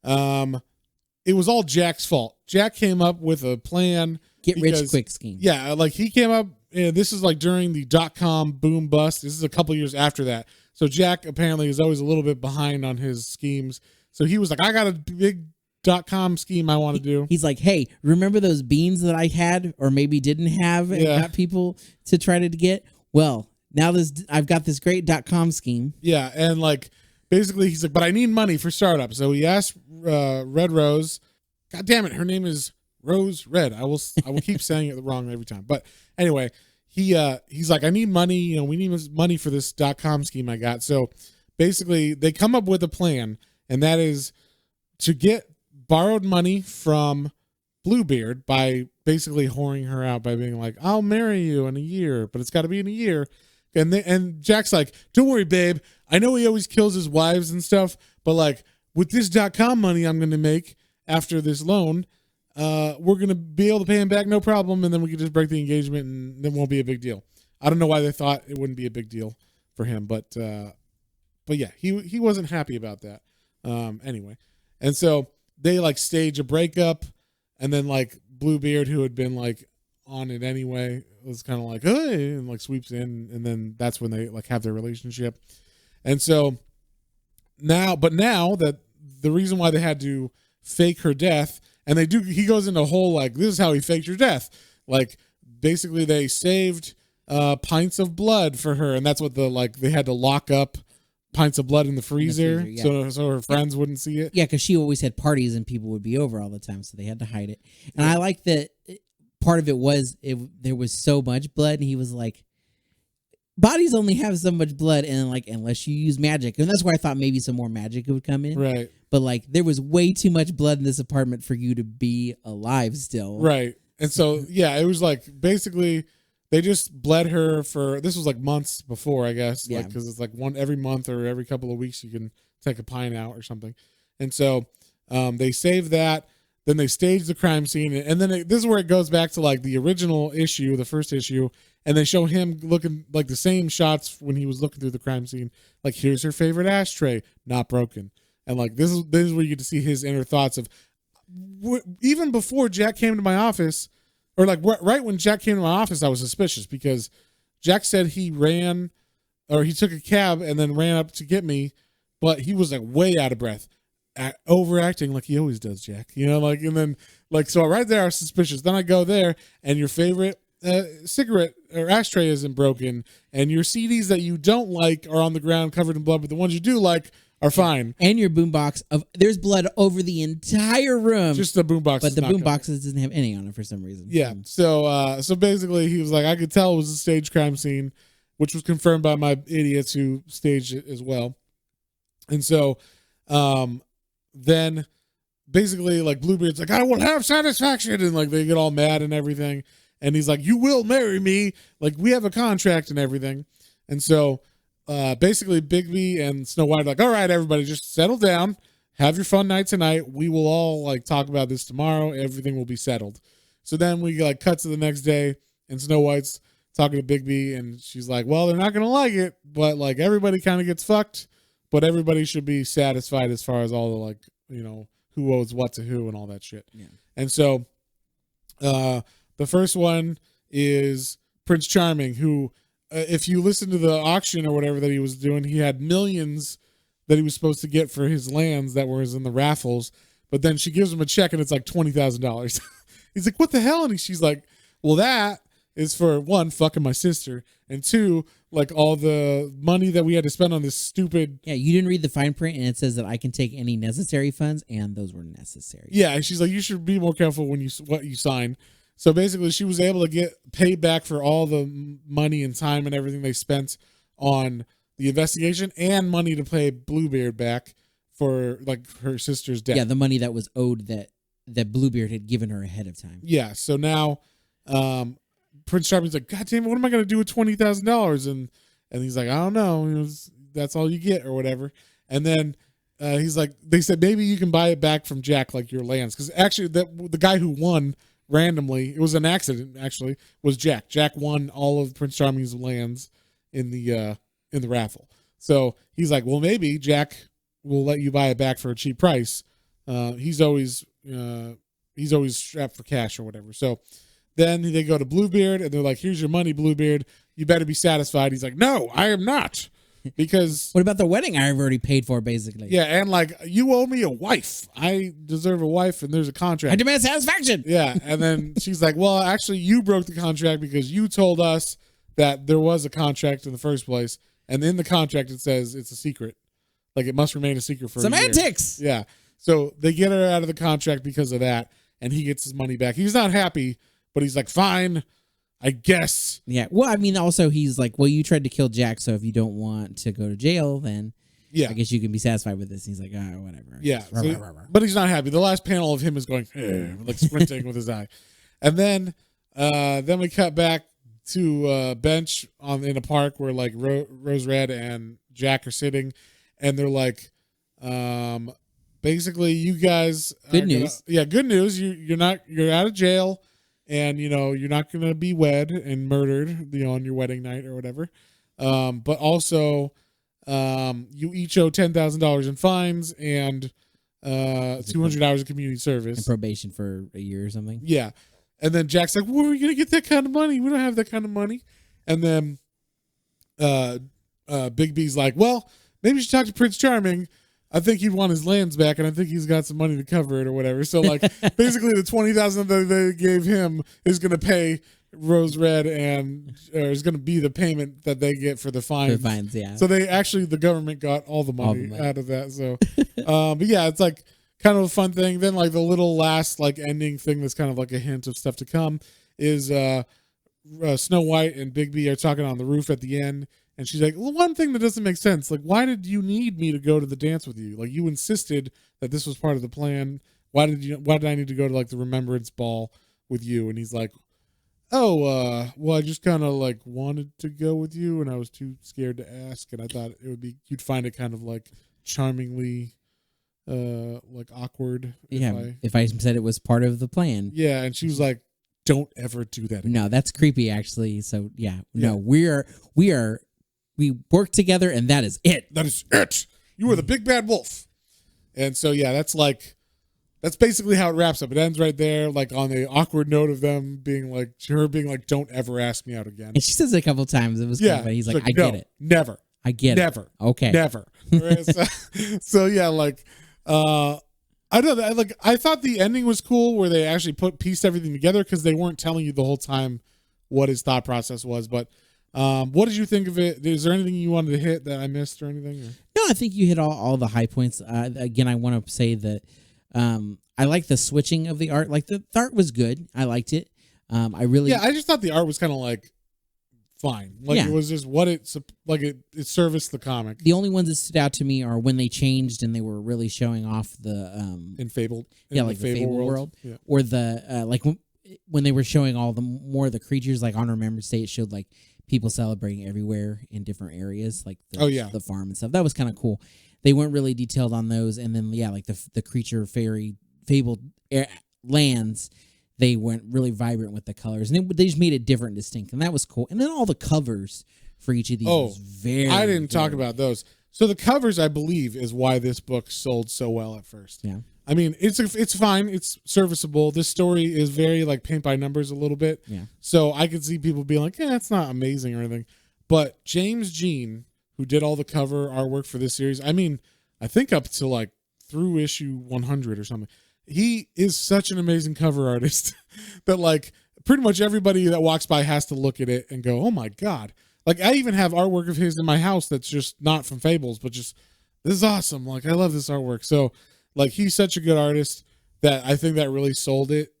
Speaker 1: it was all Jack's fault. Jack came up with a plan,
Speaker 2: rich quick scheme.
Speaker 1: Yeah, like he came up. This is like during the .com boom bust. This is a couple years after that. So Jack apparently is always a little bit behind on his schemes. So he was like, I got a big .com scheme I want to do.
Speaker 2: He's like, hey, remember those beans that I had or maybe didn't have and got people to try to get? Well, now I've got this great .com scheme.
Speaker 1: Yeah, and like basically he's like, but I need money for startup. So he asked Red Rose. God damn it, her name is Rose Red. I will keep saying it wrong every time. But anyway, he's like, I need money. We need money for this .com scheme I got. So basically, they come up with a plan, and that is to get borrowed money from Bluebeard by basically whoring her out by being like, I'll marry you in a year, but it's got to be in a year. And Jack's like, don't worry, babe. I know he always kills his wives and stuff, but like with this .com money I'm going to make after this loan, we're going to be able to pay him back no problem. And then we can just break the engagement and it won't be a big deal. I don't know why they thought it wouldn't be a big deal for him, but yeah, he wasn't happy about that. Anyway. And so they like stage a breakup, and then like Bluebeard, who had been like on it anyway, was kind of like, hey, and like sweeps in, and then that's when they like have their relationship. And so now that the reason why they had to fake her death, and he goes into a whole like, this is how he faked her death. Like basically they saved pints of blood for her, and that's what they had to lock up pints of blood in the freezer, so her friends wouldn't see it.
Speaker 2: Yeah, because she always had parties and people would be over all the time, so they had to hide it. And I like that part of it was there was so much blood, and he was like, bodies only have so much blood, and like unless you use magic, and that's where I thought maybe some more magic would come in.
Speaker 1: Right.
Speaker 2: But like there was way too much blood in this apartment for you to be alive still.
Speaker 1: Right. And so yeah, it was like basically they just bled her for, this was like months before, I guess.
Speaker 2: Yeah.
Speaker 1: Like, because it's like every month or every couple of weeks you can take a pint out or something. And so they saved that. Then they staged the crime scene. And then this is where it goes back to like the original issue, the first issue. And they show him looking like the same shots when he was looking through the crime scene. Like, here's her favorite ashtray, not broken. And like, this is where you get to see his inner thoughts of, even before Jack came to my office, or like right when Jack came to my office, I was suspicious because Jack said he took a cab and then ran up to get me, but he was like way out of breath, overacting like he always does, Jack. You know, like, and then like, so right there I was suspicious. Then I go there and your favorite cigarette or ashtray isn't broken, and your CDs that you don't like are on the ground covered in blood, but the ones you do like are fine.
Speaker 2: And your boombox there's blood over the entire room.
Speaker 1: Just the boombox,
Speaker 2: but the boomboxes doesn't have any on it for some reason.
Speaker 1: Yeah. So basically, he was like, I could tell it was a staged crime scene, which was confirmed by my idiots who staged it as well. And so, then basically, like Bluebeard's like, I will have satisfaction, and like they get all mad and everything. And he's like, you will marry me. Like, we have a contract and everything. And so. Basically Bigby and Snow White are like, all right, everybody, just settle down, have your fun night tonight. We will all like talk about this tomorrow. Everything will be settled. So then we like cut to the next day, and Snow White's talking to Bigby, and she's like, well, they're not gonna like it, but like everybody kind of gets fucked, but everybody should be satisfied as far as all the like, you know, who owes what to who and all that shit.
Speaker 2: Yeah.
Speaker 1: And so the first one is Prince Charming, who if you listen to the auction or whatever that he was doing, he had millions that he was supposed to get for his lands that was in the raffles. But then she gives him a check and it's like $20,000. He's like, what the hell? And she's like, well, that is for one, fucking my sister, and two, like all the money that we had to spend on this stupid.
Speaker 2: Yeah, you didn't read the fine print, and it says that I can take any necessary funds, and those were necessary.
Speaker 1: Yeah, and she's like, you should be more careful when what you sign. So basically, she was able to get paid back for all the money and time and everything they spent on the investigation, and money to pay Bluebeard back for like her sister's death.
Speaker 2: Yeah, the money that was owed that Bluebeard had given her ahead of time.
Speaker 1: Yeah, so now Prince Charming's like, God damn it, what am I going to do with $20,000? And he's like, I don't know, that's all you get or whatever. And then he's like, they said maybe you can buy it back from Jack, like your lands, because actually the guy who won. Randomly, it was an accident. Actually, was Jack. Jack won all of Prince Charming's lands in the raffle. So he's like, well, maybe Jack will let you buy it back for a cheap price. He's always strapped for cash or whatever. So then they go to Bluebeard and they're like, here's your money, Bluebeard. You better be satisfied. He's like, no, I am not. Because
Speaker 2: what about the wedding I've already paid for, basically?
Speaker 1: Yeah, and like, you owe me a wife. I deserve a wife, and there's a contract.
Speaker 2: I demand satisfaction.
Speaker 1: Yeah, and then she's like, well, actually, you broke the contract because you told us that there was a contract in the first place, and in the contract it says it's a secret. Like, it must remain a secret for
Speaker 2: semantics.
Speaker 1: A year. Yeah, so they get her out of the contract because of that, and he gets his money back. He's not happy, but he's like, fine, I guess.
Speaker 2: Yeah. Well, I mean, also he's like, well, you tried to kill Jack, so if you don't want to go to jail, then
Speaker 1: Yeah.
Speaker 2: I guess you can be satisfied with this. And he's like, oh, whatever.
Speaker 1: Yeah. But he's not happy. The last panel of him is going, like sprinting with his eye. And then we cut back to a bench in a park where like Rose Red and Jack are sitting, and they're like, basically, you guys.
Speaker 2: Good news.
Speaker 1: Good news. You're out of jail, and you're not gonna be wed and murdered, on your wedding night or whatever. But also, you each owe $10,000 in fines and 200 hours of community service
Speaker 2: and probation for a year or something.
Speaker 1: Yeah. And then Jack's like, where are we going to get that kind of money? We don't have that kind of money. And then Big B's like, well, maybe you should talk to Prince Charming. I think he'd want his lands back, and I think he's got some money to cover it or whatever. So, like, basically the $20,000 that they gave him is going to pay Rose Red is going to be the payment that they get for the fines.
Speaker 2: The fines, yeah.
Speaker 1: So the government got all the money out of that. So, but yeah, it's like, kind of a fun thing. Then like the little last like ending thing that's kind of like a hint of stuff to come is Snow White and Bigby are talking on the roof at the end, and she's like, well, one thing that doesn't make sense, like, why did you need me to go to the dance with you? Like, you insisted that this was part of the plan. Why did I need to go to like the remembrance ball with you? And he's like, oh, well, I just kind of like wanted to go with you, and I was too scared to ask, and I thought you'd find it kind of like charmingly like awkward.
Speaker 2: If I said it was part of the plan.
Speaker 1: Yeah, and she was like, don't ever do that again.
Speaker 2: No, that's creepy actually. So no, we work together, and that is it.
Speaker 1: That is it. You are the big bad wolf. And so that's basically how it wraps up. It ends right there, like on the awkward note of them being like, don't ever ask me out again.
Speaker 2: And she says it a couple times. It was kind of funny. He's like, I get it.
Speaker 1: Never.
Speaker 2: I get it.
Speaker 1: Never.
Speaker 2: Okay.
Speaker 1: Never. So yeah, like I know that like I thought the ending was cool where they actually pieced everything together, because they weren't telling you the whole time what his thought process was. But what did you think of it? Is there anything you wanted to hit that I missed or anything? Or?
Speaker 2: No, I think you hit all the high points. Again, I want to say that I like the switching of the art. Like the art was good. I liked it. I just thought
Speaker 1: the art was kind of like fine. Like it was just what it serviced the comic.
Speaker 2: The only ones that stood out to me are when they changed and they were really showing off the
Speaker 1: in Fabled.
Speaker 2: Like the Fable world. Yeah. Or the like when they were showing all the more of the creatures, like on Remembrance Day, it showed like people celebrating everywhere in different areas, like the farm and stuff. That was kind of cool. They weren't really detailed on those, and then like the creature fairy fabled lands. They went really vibrant with the colors, and they just made it different and distinct, and that was cool. And then all the covers for each of these was very...
Speaker 1: I didn't talk about those. So the covers, I believe, is why this book sold so well at first.
Speaker 2: Yeah.
Speaker 1: I mean, it's fine. It's serviceable. This story is very, like, paint by numbers a little bit.
Speaker 2: Yeah.
Speaker 1: So I could see people being like, it's not amazing or anything. But James Jean, who did all the cover artwork for this series, I mean, I think up to, like, through issue 100 or something, he is such an amazing cover artist that like pretty much everybody that walks by has to look at it and go, oh my God. Like I even have artwork of his in my house that's just not from Fables, but just, this is awesome. Like I love this artwork. So like he's such a good artist that I think that really sold it.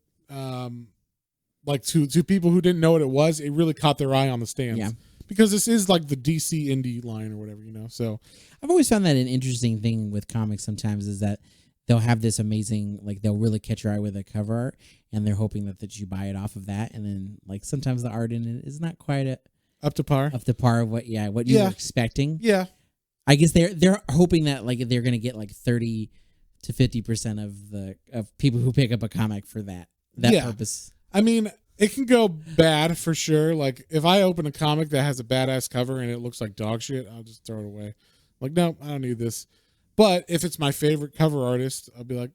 Speaker 1: Like to people who didn't know what it was, it really caught their eye on the stands.
Speaker 2: Yeah.
Speaker 1: Because this is like the DC indie line or whatever, So
Speaker 2: I've always found that an interesting thing with comics sometimes is that they'll have this amazing, like they'll really catch your eye with a cover art, and they're hoping that you buy it off of that. And then like sometimes the art in it is not quite
Speaker 1: up to par
Speaker 2: of what you were expecting.
Speaker 1: Yeah.
Speaker 2: I guess they're hoping that like they're going to get like 30 to 50% of people who pick up a comic for that purpose.
Speaker 1: I mean, it can go bad for sure. Like if I open a comic that has a badass cover and it looks like dog shit, I'll just throw it away. Like, no, I don't need this. But if it's my favorite cover artist, I'll be like,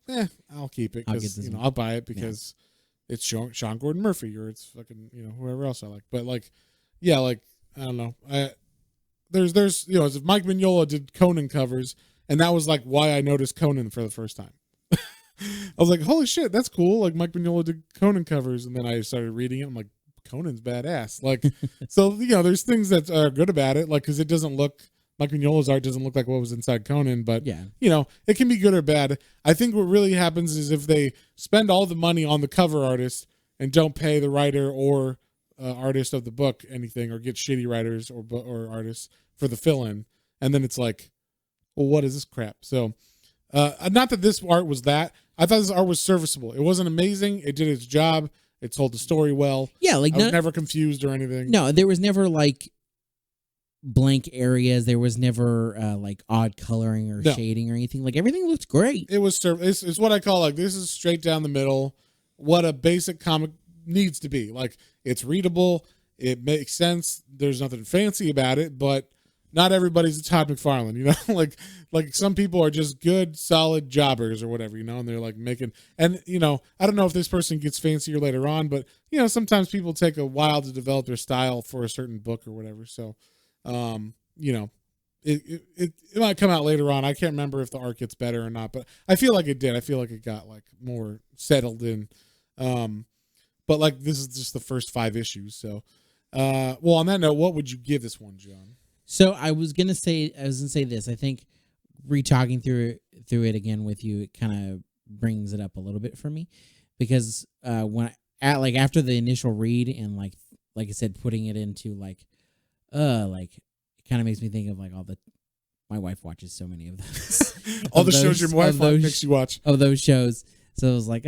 Speaker 1: I'll keep it because I'll buy it because it's Sean Gordon Murphy or it's fucking whoever else I like. But like, like I don't know. There's as if Mike Mignola did Conan covers, and that was like why I noticed Conan for the first time. I was like, holy shit, that's cool. Like Mike Mignola did Conan covers, and then I started reading it. I'm like, Conan's badass. Like, so there's things that are good about it, like because it doesn't look. Mike Mignola's art doesn't look like what was inside Conan, but it can be good or bad. I think what really happens is if they spend all the money on the cover artist and don't pay the writer or artist of the book anything, or get shitty writers or artists for the fill-in, and then it's like, well, what is this crap? So, not that this art was that. I thought this art was serviceable. It wasn't amazing. It did its job. It told the story well.
Speaker 2: Yeah, like
Speaker 1: I was never confused or anything.
Speaker 2: No, there was never like blank areas. There was never like odd coloring or shading or anything. Like everything looked great.
Speaker 1: It was it's what I call like this is straight down the middle. What a basic comic needs to be. Like it's readable. It makes sense. There's nothing fancy about it, but not everybody's a Todd McFarlane, you know, like some people are just good, solid jobbers or whatever, you know, and they're like making, and you know, I don't know if this person gets fancier later on, but you know, sometimes people take a while to develop their style for a certain book or whatever. So, you know, it might come out later on. I can't remember if the art gets better or not, but I feel like it did. I feel like it got like more settled in. But like this is just the first 5 issues. So, well, on that note, what would you give this one, John?
Speaker 2: So I was gonna say this. I think re-talking through it again with you, it kind of brings it up a little bit for me, because after the initial read and like I said, putting it into like it kind of makes me think of like my wife watches so many of those.
Speaker 1: All the shows your wife makes you watch.
Speaker 2: Of those shows. So it was like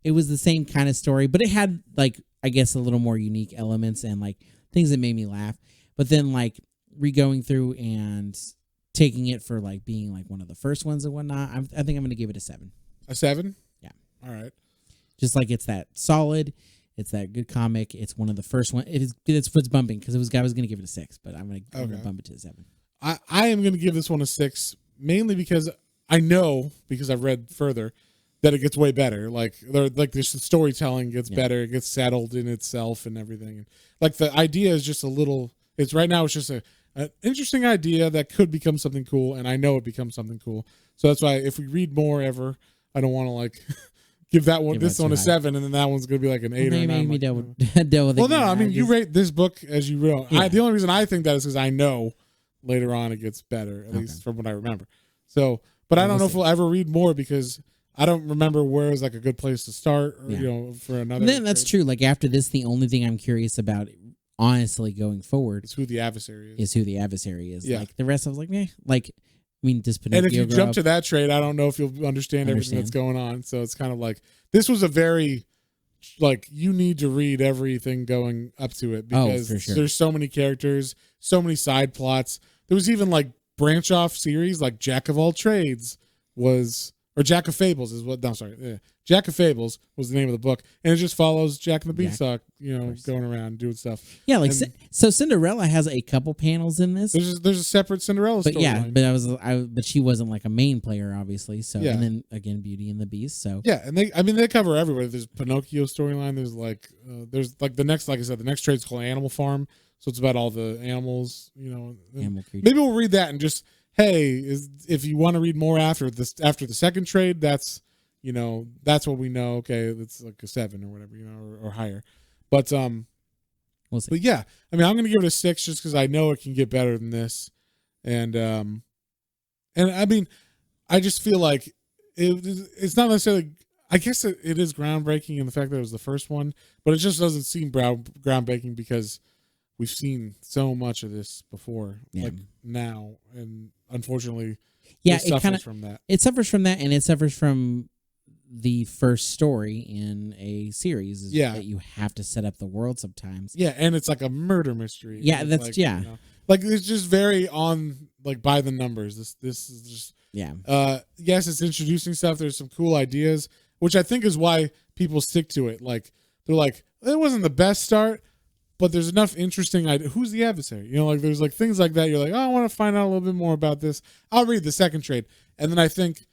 Speaker 2: it was the same kind of story, but it had like I guess a little more unique elements and like things that made me laugh. But then, like, re-going through and taking it for, like, being, like, one of the first ones and whatnot, I think I'm going to give it a 7.
Speaker 1: A 7?
Speaker 2: Yeah.
Speaker 1: All right.
Speaker 2: Just, like, it's that solid. It's that good comic. It's one of the first ones. It's what's bumping, because I was going to give it a 6, but I'm going to bump it to a 7.
Speaker 1: I am going to give this one a 6, mainly because I know, because I've read further, that it gets way better. Like there's the storytelling gets better. It gets settled in itself and everything. And, like, the idea is just a little... It's right now. It's just an interesting idea that could become something cool, and I know it becomes something cool. So that's why if we read more ever, I don't want to like give this one a 7, and then that one's gonna be like an 8 or 9.
Speaker 2: Maybe deal with it.
Speaker 1: Well, no, I mean you rate this book as you wrote. Yeah. The only reason I think that is because I know later on it gets better, at least from what I remember. So, but I don't know if we'll ever read more because I don't remember where is like a good place to start, or, you know, for another.
Speaker 2: And then that's true. Like after this, the only thing I'm curious about, honestly, going forward,
Speaker 1: it's who the adversary is.
Speaker 2: Yeah. Like the rest, I was like, meh. Like, I mean, does Pinocchio
Speaker 1: and if you jump to that trade, I don't know if you'll understand everything that's going on. So it's kind of like this was a very like you need to read everything going up to it because
Speaker 2: for sure.
Speaker 1: There's so many characters, so many side plots. There was even like branch off series like Jack of All Trades or Jack of Fables is what. No, sorry, Jack of Fables was the name of the book, and it just follows Jack and the Beanstalk, you know, going around doing stuff.
Speaker 2: Yeah, like so Cinderella has a couple panels in this.
Speaker 1: There's a separate Cinderella story.
Speaker 2: Yeah, but she wasn't like a main player, obviously. So and then again, Beauty and the Beast. So
Speaker 1: yeah, and they cover everywhere. There's Pinocchio storyline. There's like the next, like I said, the next trade's called Animal Farm, so it's about all the animals, you know.
Speaker 2: Animal creatures.
Speaker 1: Maybe we'll read that and just. Hey, if you want to read more after the second trade, that's what we know. Okay, it's like a 7 or whatever, you know, or higher. But
Speaker 2: we'll see.
Speaker 1: But yeah, I mean, I'm gonna give it a 6 just because I know it can get better than this, and I mean, I just feel like it's not necessarily. I guess it is groundbreaking in the fact that it was the first one, but it just doesn't seem groundbreaking because we've seen so much of this before, like now, and unfortunately, it suffers from that.
Speaker 2: It suffers from that, and it suffers from the first story in a series. That you have to set up the world sometimes.
Speaker 1: Yeah, and it's like a murder mystery.
Speaker 2: Yeah, that's
Speaker 1: like, you know, like it's just very on like by the numbers. This is just yes, it's introducing stuff. There's some cool ideas, which I think is why people stick to it. Like they're like, it wasn't the best start. But there's enough interesting ideas. Who's the adversary? You know, like there's like things like that. You're like, oh, I want to find out a little bit more about this. I'll read the second trade. And then I think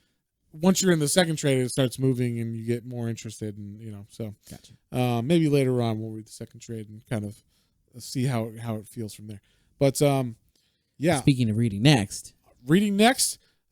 Speaker 1: once you're in the second trade, it starts moving and you get more interested. And, you know, so
Speaker 2: gotcha.
Speaker 1: Maybe later on we'll read the second trade and kind of see how it feels from there. But yeah.
Speaker 2: Speaking of reading next.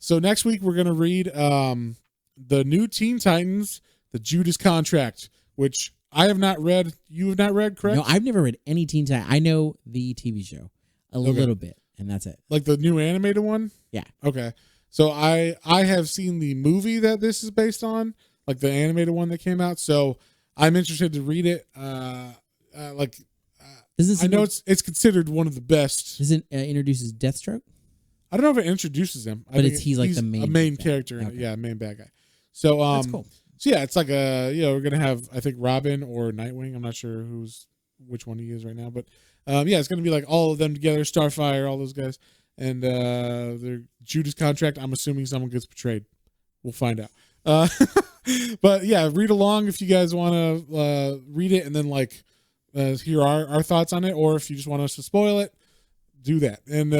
Speaker 1: So next week we're going to read the new Teen Titans, the Judas Contract, which I have not read. You have not read, correct?
Speaker 2: No, I've never read any Teen Titans. I know the TV show a little bit, and that's it.
Speaker 1: Like the new animated one?
Speaker 2: Yeah.
Speaker 1: Okay. So I have seen the movie that this is based on, like the animated one that came out. So I'm interested to read it. I know it's considered one of the best.
Speaker 2: Does it introduces Deathstroke?
Speaker 1: I don't know if it introduces him.
Speaker 2: But he's like the main
Speaker 1: character.
Speaker 2: Okay.
Speaker 1: Yeah, main bad guy. So
Speaker 2: that's cool.
Speaker 1: So yeah, it's like we're gonna have I think Robin or Nightwing. I'm not sure which one he is right now, but yeah, it's gonna be like all of them together, Starfire, all those guys, and their Judas Contract. I'm assuming someone gets betrayed. We'll find out. But yeah, read along if you guys want to read it and then like hear our thoughts on it, or if you just want us to spoil it, do that. And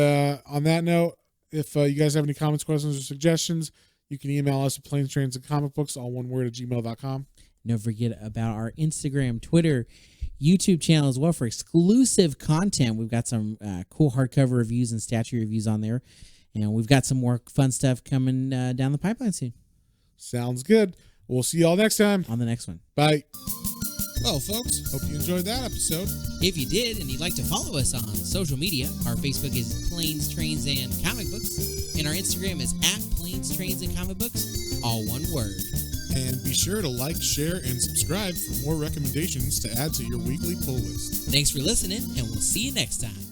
Speaker 1: on that note, if you guys have any comments, questions, or suggestions, you can email us at Planes, Trains, and Comic Books, all one word, at gmail.com.
Speaker 2: Don't forget about our Instagram, Twitter, YouTube channel as well for exclusive content. We've got some cool hardcover reviews and statue reviews on there. And we've got some more fun stuff coming down the pipeline soon.
Speaker 1: Sounds good. We'll see you all next time.
Speaker 2: On the next one.
Speaker 1: Bye. Well, folks, hope you enjoyed that episode.
Speaker 2: If you did and you'd like to follow us on social media, our Facebook is Planes, Trains, and Comic Books. And our Instagram is @Planes, Trains, and Comic Books, all one word.
Speaker 1: And be sure to like, share, and subscribe for more recommendations to add to your weekly pull list.
Speaker 2: Thanks for listening, and we'll see you next time.